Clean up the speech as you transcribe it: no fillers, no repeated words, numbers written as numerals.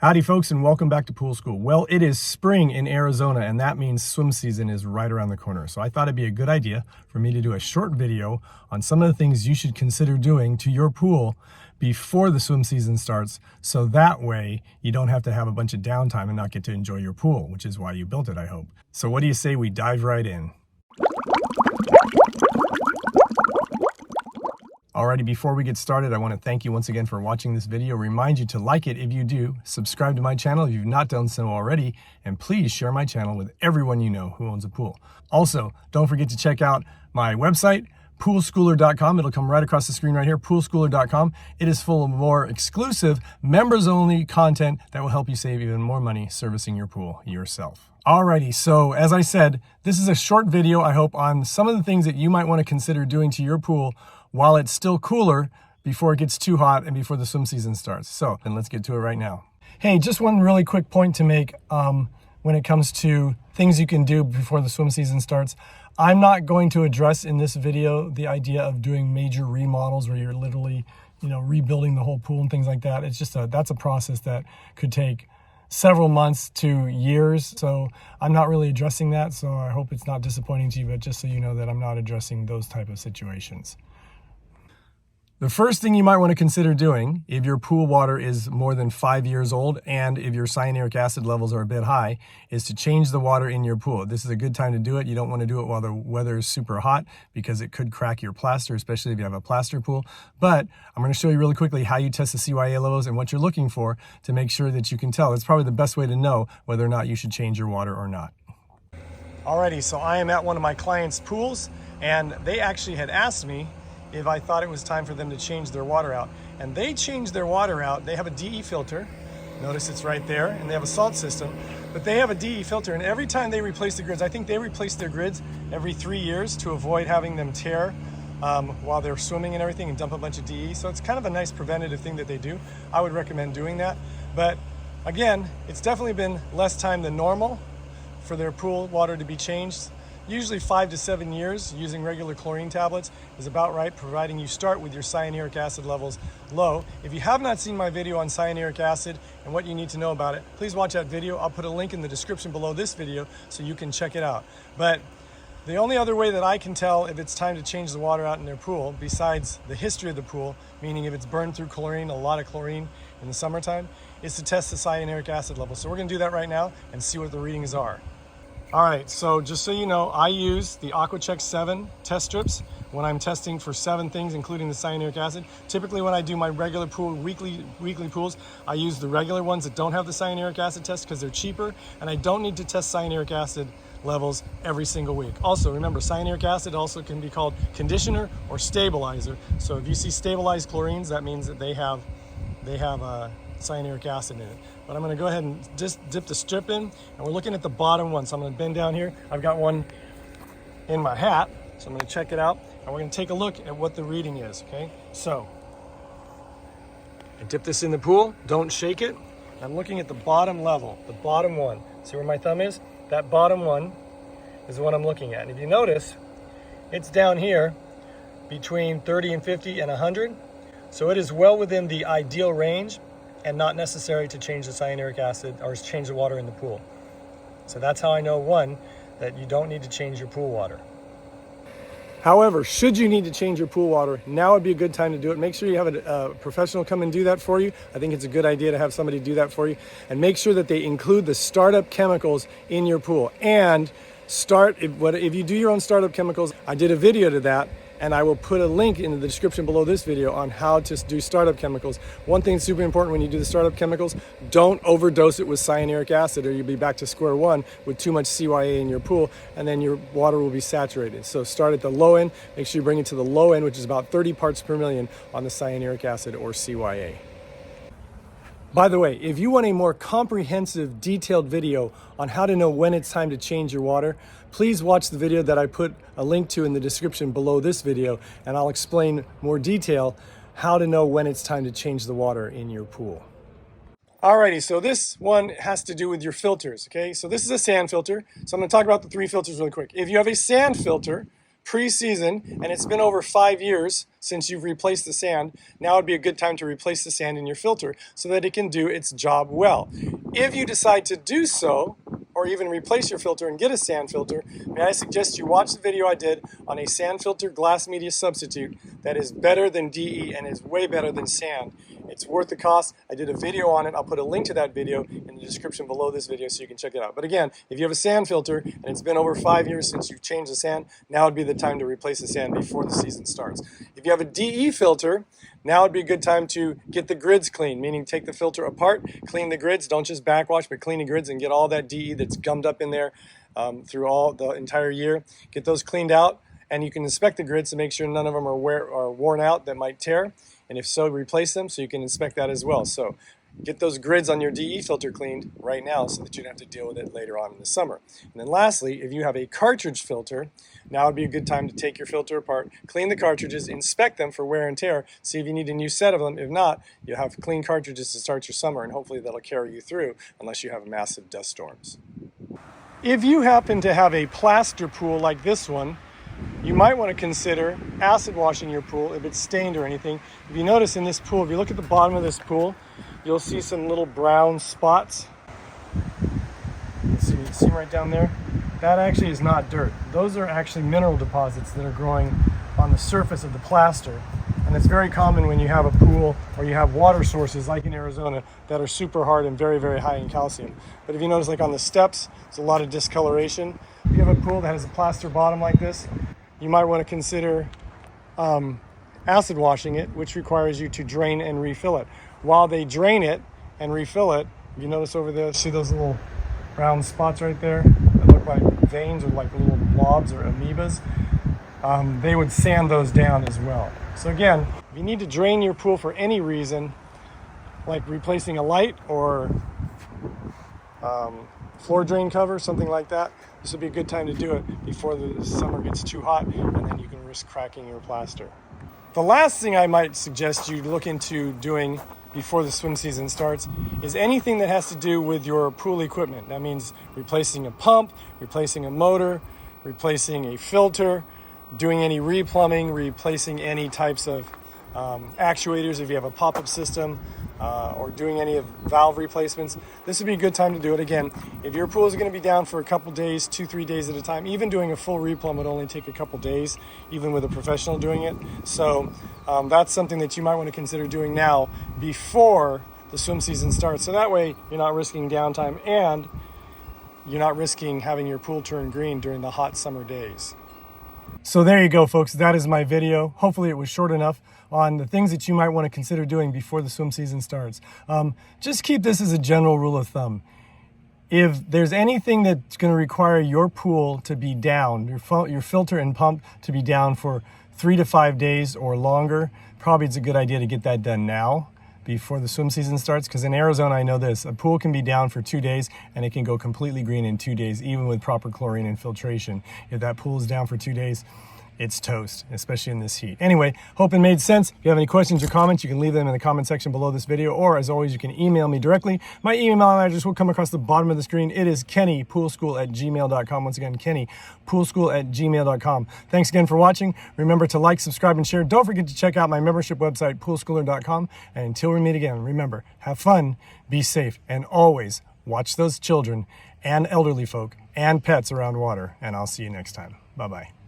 Howdy folks, and welcome back to Pool School. Well, it is spring in Arizona, and that means swim season is right around the corner. So I thought it'd be a good idea for me to do a short video on some of the things you should consider doing to your pool before the swim season starts, so that way you don't have to have a bunch of downtime and not get to enjoy your pool, which is why you built it, I hope. So what do you say we dive right in? Alrighty, before we get started, I want to thank you once again for watching this video. Remind you to like it if you do, subscribe to my channel if you've not done so already, and please share my channel with everyone you know who owns a pool. Also, don't forget to check out my website, poolschooler.com. It'll come right across the screen right here, poolschooler.com. It is full of more exclusive, members-only content that will help you save even more money servicing your pool yourself. Alrighty, so as I said, this is a short video, I hope, on some of the things that you might want to consider doing to your pool while it's still cooler before it gets too hot and before the swim season starts. So, then let's get to it right now. Hey, just one really quick point to make when it comes to things you can do before the swim season starts. I'm not going to address in this video the idea of doing major remodels where you're literally, rebuilding the whole pool and things like that. It's just that's a process that could take several months to years. So I'm not really addressing that. So I hope it's not disappointing to you, but just so you know that I'm not addressing those type of situations. The first thing you might want to consider doing if your pool water is more than 5 years old and if your cyanuric acid levels are a bit high is to change the water in your pool. This is a good time to do it. You don't want to do it while the weather is super hot because it could crack your plaster, especially if you have a plaster pool. But I'm going to show you really quickly how you test the CYA levels and what you're looking for to make sure that you can tell. It's probably the best way to know whether or not you should change your water or not. Alrighty, so I am at one of my clients' pools and they actually had asked me if I thought it was time for them to change their water out. And they changed their water out. They have a DE filter. Notice it's right there. And they have a salt system. But they have a DE filter. And every time they replace the grids, I think they replace their grids every 3 years to avoid having them tear while they're swimming and everything and dump a bunch of DE. So it's kind of a nice preventative thing that they do. I would recommend doing that. But again, it's definitely been less time than normal for their pool water to be changed. Usually 5 to 7 years using regular chlorine tablets is about right, providing you start with your cyanuric acid levels low. If you have not seen my video on cyanuric acid and what you need to know about it, please watch that video. I'll put a link in the description below this video so you can check it out. But the only other way that I can tell if it's time to change the water out in their pool, besides the history of the pool, meaning if it's burned through chlorine, a lot of chlorine in the summertime, is to test the cyanuric acid level. So we're going to do that right now and see what the readings are. All right, so just so you know, I use the AquaCheck 7 test strips when I'm testing for 7 things, including the cyanuric acid. Typically when I do my regular pool, weekly pools, I use the regular ones that don't have the cyanuric acid test because they're cheaper, and I don't need to test cyanuric acid levels every single week. Also, remember, cyanuric acid also can be called conditioner or stabilizer. So if you see stabilized chlorines, that means that they have cyanuric acid in it. But I'm going to go ahead and just dip the strip in, and we're looking at the bottom one. So I'm going to bend down here. I've got one in my hat, so I'm going to check it out, and we're going to take a look at what the reading is, okay? So I dip this in the pool, don't shake it. I'm looking at the bottom level, the bottom one. See where my thumb is? That bottom one is the one I'm looking at. And if you notice, it's down here between 30 and 50 and 100. So it is well within the ideal range and not necessary to change the cyanuric acid or change the water in the pool. So that's how I know, one, that you don't need to change your pool water. However, should you need to change your pool water, now would be a good time to do it. Make sure you have a professional come and do that for you. I think it's a good idea to have somebody do that for you. And make sure that they include the startup chemicals in your pool. And if you do your own startup chemicals, I did a video to that, and I will put a link in the description below this video on how to do startup chemicals. One thing that's super important when you do the startup chemicals, don't overdose it with cyanuric acid or you'll be back to square one with too much CYA in your pool, and then your water will be saturated. So start at the low end, make sure you bring it to the low end, which is about 30 parts per million on the cyanuric acid or CYA. By the way, if you want a more comprehensive, detailed video on how to know when it's time to change your water, please watch the video that I put a link to in the description below this video, and I'll explain more detail how to know when it's time to change the water in your pool. Alrighty, so this one has to do with your filters, okay? So this is a sand filter, so I'm gonna talk about the 3 filters really quick. If you have a sand filter, pre-season and it's been over 5 years since you've replaced the sand, now would be a good time to replace the sand in your filter so that it can do its job well. If you decide to do so, or even replace your filter and get a sand filter, may I suggest you watch the video I did on a sand filter glass media substitute that is better than DE and is way better than sand. It's worth the cost. I did a video on it. I'll put a link to that video in the description below this video so you can check it out. But again, if you have a sand filter and it's been over 5 years since you've changed the sand, now would be the time to replace the sand before the season starts. If you have a DE filter, now would be a good time to get the grids clean, meaning take the filter apart, clean the grids, don't just backwash, but clean the grids and get all that DE that's gummed up in there through all the entire year. Get those cleaned out, and you can inspect the grids to make sure none of them are worn out that might tear, and if so, replace them so you can inspect that as well. So get those grids on your DE filter cleaned right now so that you don't have to deal with it later on in the summer. And then lastly, if you have a cartridge filter, now would be a good time to take your filter apart, clean the cartridges, inspect them for wear and tear, see if you need a new set of them. If not, you'll have clean cartridges to start your summer, and hopefully that'll carry you through unless you have massive dust storms. If you happen to have a plaster pool like this one, you might want to consider acid washing your pool if it's stained or anything. If you notice in this pool, if you look at the bottom of this pool, you'll see some little brown spots. You see right down there? That actually is not dirt. Those are actually mineral deposits that are growing on the surface of the plaster. And it's very common when you have a pool or you have water sources like in Arizona that are super hard and very, very high in calcium. But if you notice, like on the steps, there's a lot of discoloration. If you have a pool that has a plaster bottom like this, you might want to consider acid washing it, which requires you to drain and refill it. While they drain it and refill it, if you notice over there, see those little brown spots right there that look like veins or like little blobs or amoebas? They would sand those down as well. So again, if you need to drain your pool for any reason, like replacing a light or floor drain cover, something like that, this would be a good time to do it before the summer gets too hot, and then you can risk cracking your plaster. The last thing I might suggest you look into doing before the swim season starts is anything that has to do with your pool equipment. That means replacing a pump, replacing a motor, replacing a filter, doing any replumbing, replacing any types of actuators if you have a pop-up system, or doing any of valve replacements. This would be a good time to do it. Again, if your pool is going to be down for a couple days, 2-3 days at a time, even doing a full replumb would only take a couple days, even with a professional doing it. So that's something that you might want to consider doing now before the swim season starts. So that way you're not risking downtime and you're not risking having your pool turn green during the hot summer days. So there you go, folks. That is my video. Hopefully it was short enough on the things that you might want to consider doing before the swim season starts. Just keep this as a general rule of thumb. If there's anything that's going to require your pool to be down, your filter and pump to be down for 3 to 5 days or longer, probably it's a good idea to get that done now before the swim season starts, because in Arizona, I know this, a pool can be down for 2 days and it can go completely green in 2 days, even with proper chlorine and filtration. If that pool is down for 2 days, it's toast, especially in this heat. Anyway, hope it made sense. If you have any questions or comments, you can leave them in the comment section below this video, or as always, you can email me directly. My email address will come across the bottom of the screen. It is kennypoolschool@gmail.com. Once again, kennypoolschool@gmail.com. Thanks again for watching. Remember to like, subscribe, and share. Don't forget to check out my membership website, poolschooler.com. And until we meet again, remember, have fun, be safe, and always watch those children and elderly folk and pets around water. And I'll see you next time. Bye-bye.